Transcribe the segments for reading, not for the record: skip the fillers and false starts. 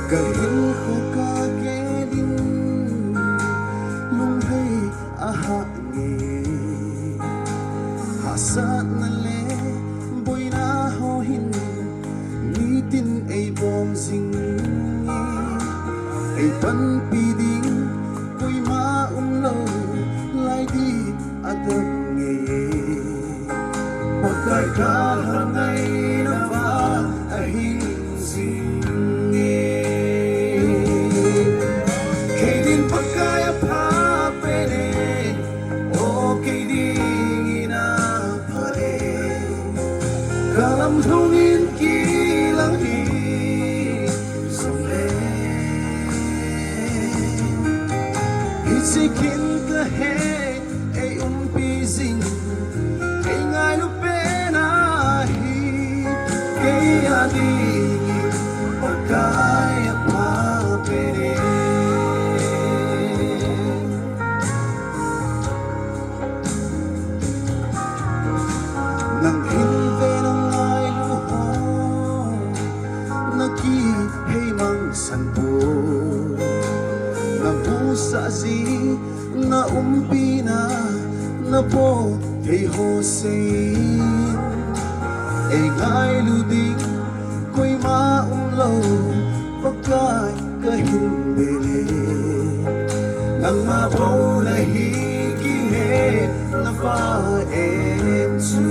Kahin ko kagelin lunghay ahangi hasa na le boy na hohin ngitin ay bong singi ay panpiding ko'y maumlaw lay di adab ngaye pagkarkahangay na ba ahing singi kay din pagkaya pa pwede o kay di inapare kalamdungin kilang isikin kahe ay umpising kay nga lupenahi kay ating pagkaya pa pwede nang hindi ng ay luhong nagkihimang santo nabusazi na umpina na po kay Jose ay ngay luding ko'y maumlaw pagkay kahimbili nang mabaw na higine na paensu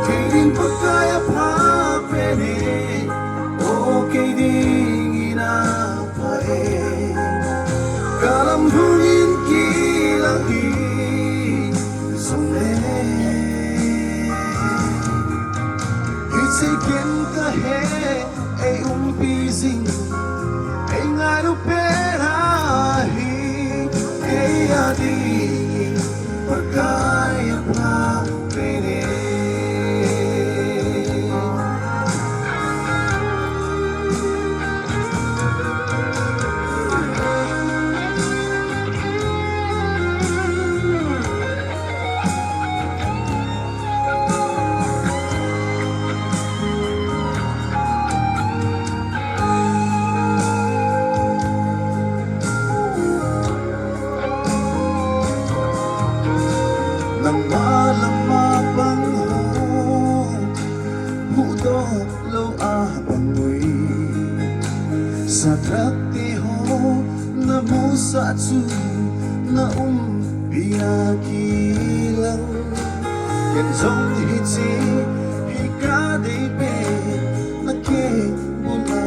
kay din pagkaya pa pwede o kay din kalamdungin kilang isome isikin kahe ay umpising ay nga luperahi ay ating pagkaya pa pwede nang malamabang hudo lo abangoy sa trakteho na musatsu na biyakilang kenzong hitsi hikade pe nake mula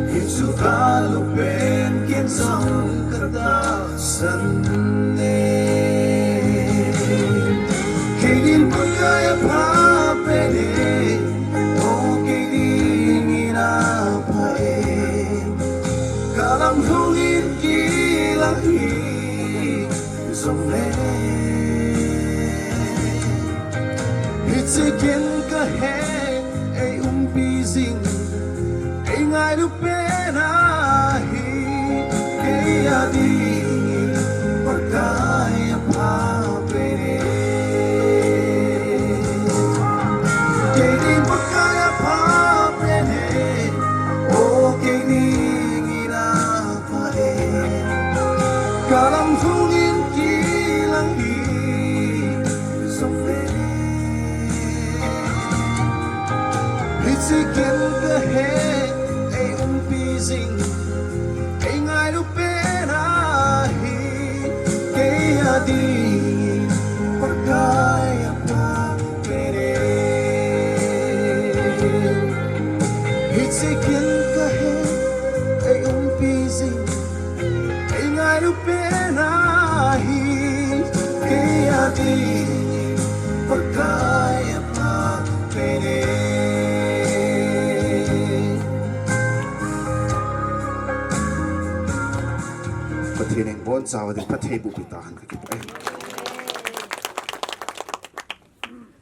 hitsu kalupen kenzong katasan kay din pagkaya pa pwede o kay din inapae kalamdungin kilang isomle hitsikin kahe ay umpising ay ngay lupenahi kay ating pagkaya pa pwede kay di pagkaya pa pwede o kay di inapae kalamdungin kilang isomle hitsikin kahe ay umpising ay ngay lupenahi kay ating pagkaya pa pwede hitsikin kahe ay umpising ay ngay lupenahi kay ating pagkaya pa pwede Patineng bon sa ating patay bubitahan kakip